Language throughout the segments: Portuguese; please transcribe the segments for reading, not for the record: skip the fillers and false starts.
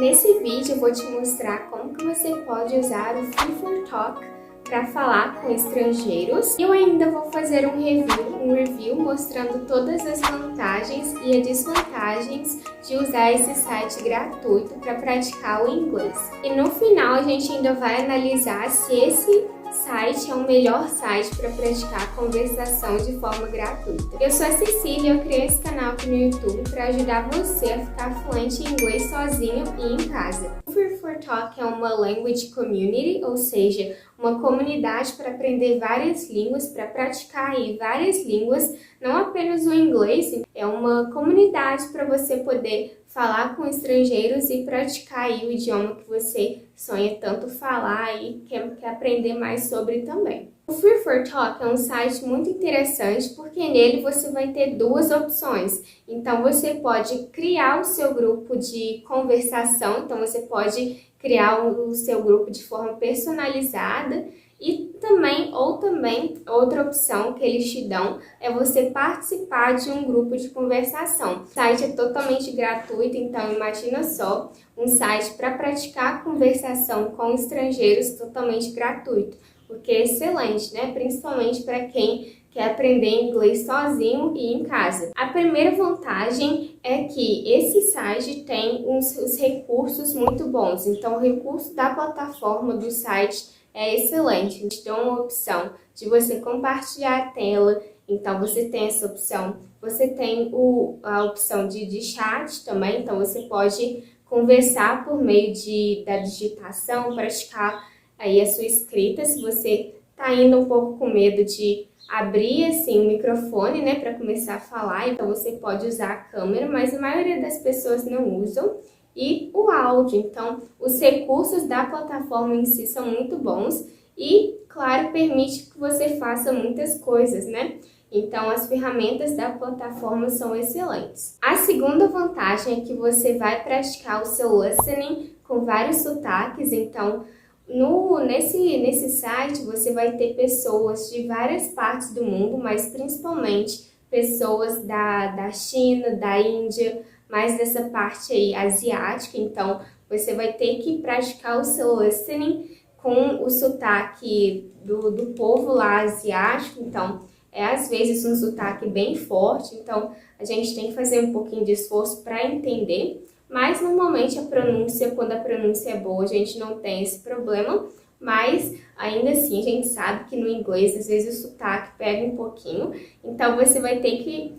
Nesse vídeo eu vou te mostrar como que você pode usar o Free for Talk para falar com estrangeiros. Eu ainda vou fazer um review mostrando todas as vantagens e as desvantagens de usar esse site gratuito para praticar o inglês. E no final a gente ainda vai analisar se esse site é o melhor site para praticar conversação de forma gratuita. Eu sou a Cecília e eu criei esse canal aqui no YouTube para ajudar você a ficar fluente em inglês sozinho e em casa. O Free for Talk é uma language community, ou seja, uma comunidade para aprender várias línguas, para praticar aí várias línguas, não apenas o inglês, é uma comunidade para você poder falar com estrangeiros e praticar aí o idioma que você sonha tanto falar e quer aprender mais sobre também. O Free for Talk é um site muito interessante porque nele você vai ter duas opções. Então você pode criar o seu grupo de conversação, então você pode criar o seu grupo de forma personalizada e também outra opção que eles te dão é você participar de um grupo de conversação. O site é totalmente gratuito, então imagina só, um site para praticar conversação com estrangeiros totalmente gratuito, porque é excelente, né? Principalmente para quem quer aprender inglês sozinho e em casa. A primeira vantagem é que esse site tem os recursos muito bons, então o recurso da plataforma do site é excelente. Eles dão uma opção de você compartilhar a tela, então você tem essa opção. Você tem a opção de chat também, então você pode conversar por meio da digitação, praticar aí a sua escrita. Se você está indo um pouco com medo de abrir assim o microfone, né, para começar a falar, então você pode usar a câmera, mas a maioria das pessoas não usam. E o áudio, então os recursos da plataforma em si são muito bons e, claro, permite que você faça muitas coisas, né? Então as ferramentas da plataforma são excelentes. A segunda vantagem é que você vai praticar o seu listening com vários sotaques, então nesse site você vai ter pessoas de várias partes do mundo, mas principalmente pessoas da China, da Índia, mais dessa parte aí asiática, então você vai ter que praticar o seu listening com o sotaque do povo lá asiático, então é às vezes um sotaque bem forte, então a gente tem que fazer um pouquinho de esforço para entender, mas normalmente quando a pronúncia é boa, a gente não tem esse problema, mas ainda assim a gente sabe que no inglês às vezes o sotaque pega um pouquinho, então você vai ter que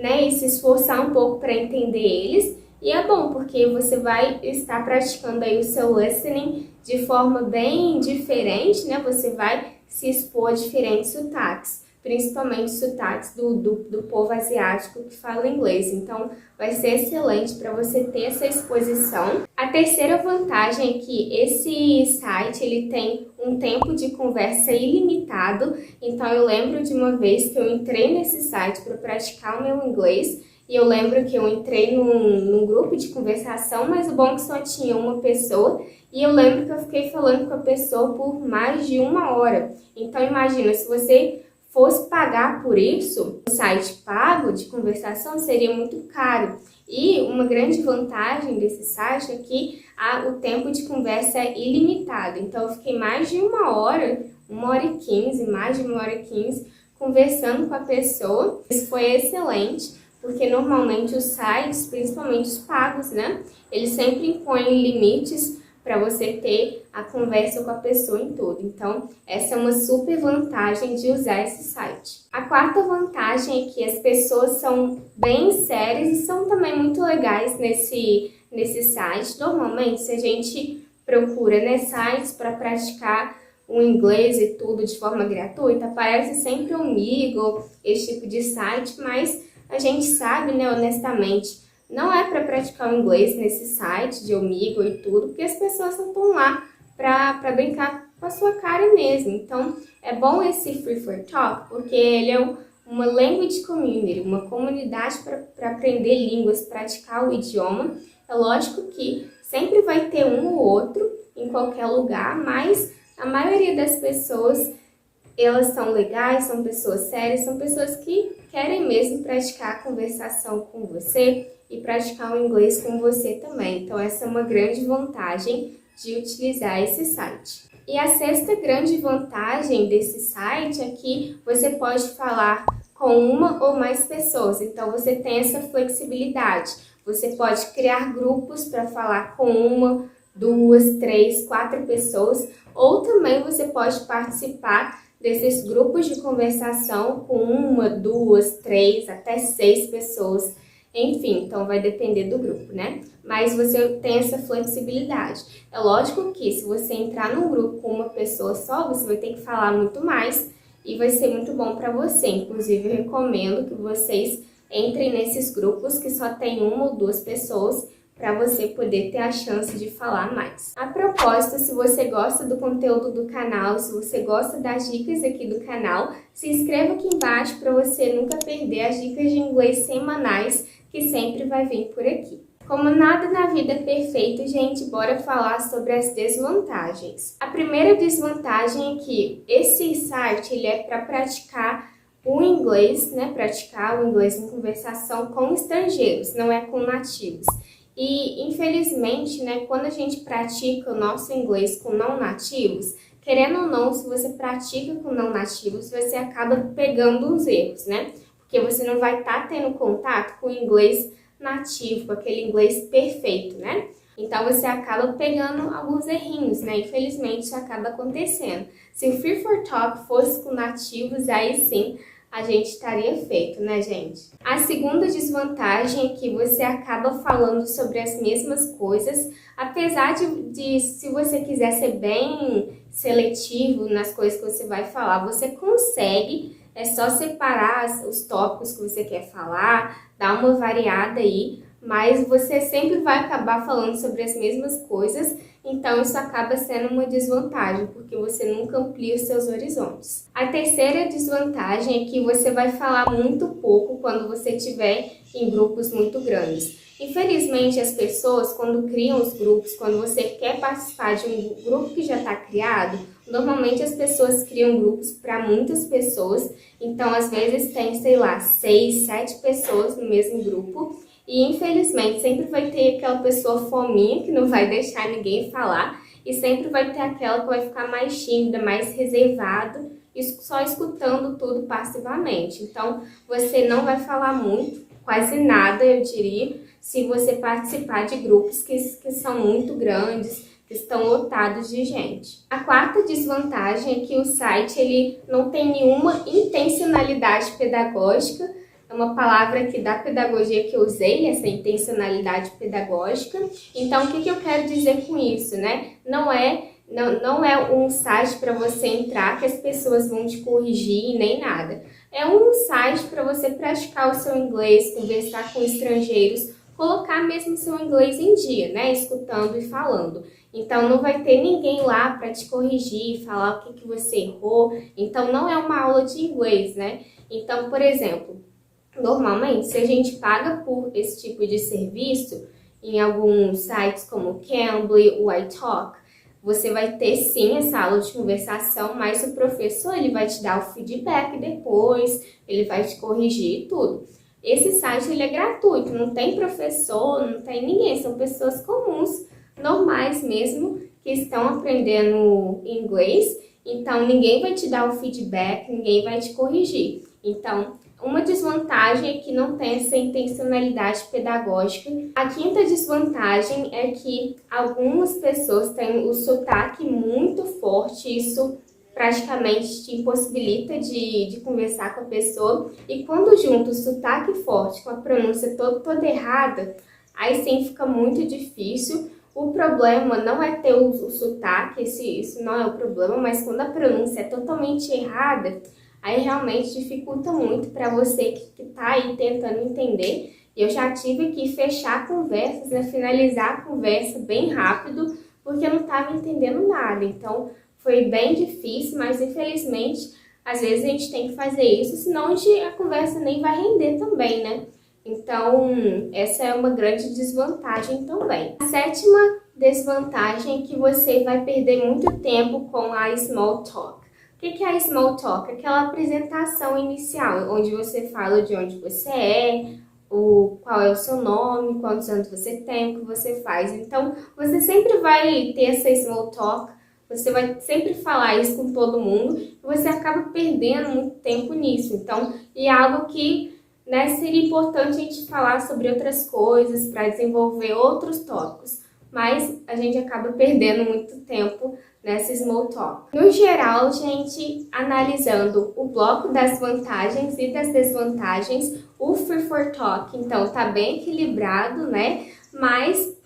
e se esforçar um pouco para entender eles, e é bom porque você vai estar praticando aí o seu listening de forma bem diferente, né? Você vai se expor a diferentes sotaques, principalmente sotaques do povo asiático que fala inglês, então vai ser excelente para você ter essa exposição. A terceira vantagem é que esse site ele tem um tempo de conversa ilimitado, então eu lembro de uma vez que eu entrei nesse site para praticar o meu inglês, e eu lembro que eu entrei num grupo de conversação, mas o bom é que só tinha uma pessoa, e eu lembro que eu fiquei falando com a pessoa por mais de 1 hora. Então imagina, se você fosse pagar por isso, um site pago de conversação seria muito caro. E uma grande vantagem desse site é que o tempo de conversa é ilimitado. Então eu fiquei mais de 1 hora, 1h15, mais de 1h15, conversando com a pessoa. Isso foi excelente, porque normalmente os sites, principalmente os pagos, né, eles sempre impõem limites para você ter a conversa com a pessoa em tudo. Então, essa é uma super vantagem de usar esse site. A quarta vantagem é que as pessoas são bem sérias e são também muito legais nesse site. Normalmente, se a gente procura sites para praticar o inglês e tudo de forma gratuita, aparece sempre o Omegle, esse tipo de site, mas a gente sabe, né, honestamente, não é para praticar o inglês nesse site de Omegle e tudo, porque as pessoas não estão lá para brincar com a sua cara mesmo. Então, é bom esse Free for Talk, porque ele é uma language community, uma comunidade para aprender línguas, praticar o idioma. É lógico que sempre vai ter um ou outro em qualquer lugar, mas a maioria das pessoas, elas são legais, são pessoas sérias, são pessoas que querem mesmo praticar a conversação com você e praticar o inglês com você também. Então essa é uma grande vantagem de utilizar esse site. E a sexta grande vantagem desse site é que você pode falar com uma ou mais pessoas, então você tem essa flexibilidade. Você pode criar grupos para falar com uma, duas, três, quatro pessoas, ou também você pode participar desses grupos de conversação com uma, duas, três, até 6 pessoas. Enfim, então vai depender do grupo, né? Mas você tem essa flexibilidade. É lógico que se você entrar num grupo com uma pessoa só, você vai ter que falar muito mais e vai ser muito bom para você. Inclusive, eu recomendo que vocês entrem nesses grupos que só tem uma ou duas pessoas para você poder ter a chance de falar mais. A propósito, se você gosta do conteúdo do canal, se você gosta das dicas aqui do canal, se inscreva aqui embaixo para você nunca perder as dicas de inglês semanais que sempre vai vir por aqui. Como nada na vida é perfeito, gente, bora falar sobre as desvantagens. A primeira desvantagem é que esse site ele é para praticar o inglês, né? Praticar o inglês em conversação com estrangeiros, não é com nativos. E, infelizmente, né, quando a gente pratica o nosso inglês com não nativos, querendo ou não, se você pratica com não nativos, você acaba pegando uns erros, né? Porque você não vai estar tendo contato com o inglês nativo, com aquele inglês perfeito, né? Então, você acaba pegando alguns errinhos, né? Infelizmente, isso acaba acontecendo. Se o Free for Talk fosse com nativos, aí sim, a gente estaria feito, né, gente? A segunda desvantagem é que você acaba falando sobre as mesmas coisas, apesar de se você quiser ser bem seletivo nas coisas que você vai falar, você consegue, é só separar os tópicos que você quer falar, dar uma variada aí, mas você sempre vai acabar falando sobre as mesmas coisas, então isso acaba sendo uma desvantagem, porque você nunca amplia os seus horizontes. A terceira desvantagem é que você vai falar muito pouco quando você estiver em grupos muito grandes. Infelizmente, as pessoas, quando criam os grupos, quando você quer participar de um grupo que já está criado, normalmente as pessoas criam grupos para muitas pessoas, então às vezes tem, sei lá, 6, 7 pessoas no mesmo grupo, e infelizmente sempre vai ter aquela pessoa fominha que não vai deixar ninguém falar e sempre vai ter aquela que vai ficar mais tímida, mais reservado e só escutando tudo passivamente. Então você não vai falar muito, quase nada eu diria, se você participar de grupos que são muito grandes, que estão lotados de gente. A quarta desvantagem é que o site ele não tem nenhuma intencionalidade pedagógica. É uma palavra aqui da pedagogia que eu usei, essa intencionalidade pedagógica. Então, o que eu quero dizer com isso, né? Não é um site para você entrar que as pessoas vão te corrigir nem nada. É um site para você praticar o seu inglês, conversar com estrangeiros, colocar mesmo seu inglês em dia, né? Escutando e falando. Então, não vai ter ninguém lá para te corrigir, falar o que você errou. Então, não é uma aula de inglês, né? Então, por exemplo, normalmente, se a gente paga por esse tipo de serviço, em alguns sites como o Cambly, o iTalk, você vai ter sim essa aula de conversação, mas o professor ele vai te dar o feedback depois, ele vai te corrigir e tudo. Esse site ele é gratuito, não tem professor, não tem ninguém, são pessoas comuns, normais mesmo, que estão aprendendo inglês, então ninguém vai te dar o feedback, ninguém vai te corrigir. Então, uma desvantagem é que não tem essa intencionalidade pedagógica. A quinta desvantagem é que algumas pessoas têm o sotaque muito forte, isso praticamente te impossibilita de conversar com a pessoa. E quando junta o sotaque forte com a pronúncia toda errada, aí sim fica muito difícil. O problema não é ter o sotaque, isso não é o problema, mas quando a pronúncia é totalmente errada, aí realmente dificulta muito para você que está aí tentando entender. Eu já tive que fechar conversas, né, finalizar a conversa bem rápido, porque eu não estava entendendo nada. Então, foi bem difícil, mas infelizmente, às vezes a gente tem que fazer isso, senão a conversa nem vai render também, né? Então, essa é uma grande desvantagem também. A sétima desvantagem é que você vai perder muito tempo com a small talk. O que é a small talk? Aquela apresentação inicial, onde você fala de onde você é, qual é o seu nome, quantos anos você tem, o que você faz. Então, você sempre vai ter essa small talk, você vai sempre falar isso com todo mundo e você acaba perdendo muito tempo nisso. Então, e é algo que, né, seria importante a gente falar sobre outras coisas para desenvolver outros tópicos, mas a gente acaba perdendo muito tempo nessa small talk. No geral, gente, analisando o bloco das vantagens e das desvantagens, o Free for Talk, então, tá bem equilibrado, né? Mas,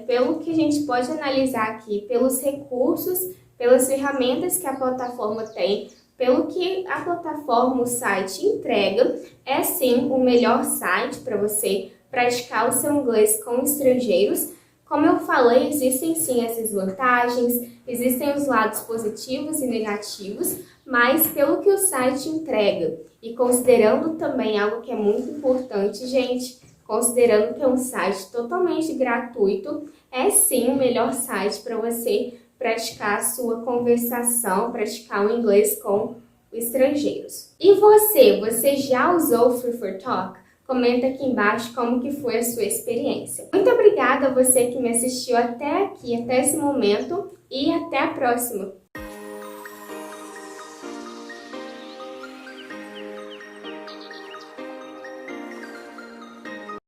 pelo que a gente pode analisar aqui, pelos recursos, pelas ferramentas que a plataforma tem, pelo que a plataforma, o site entrega, é sim o melhor site para você praticar o seu inglês com estrangeiros. Como eu falei, existem sim essas vantagens, existem os lados positivos e negativos, mas pelo que o site entrega e considerando também algo que é muito importante, gente, considerando que é um site totalmente gratuito, é sim o melhor site para você praticar a sua conversação, praticar o inglês com estrangeiros. E você já usou o Free for Talk? Comenta aqui embaixo como que foi a sua experiência. Muito obrigada a você que me assistiu até aqui, até esse momento, e até a próxima!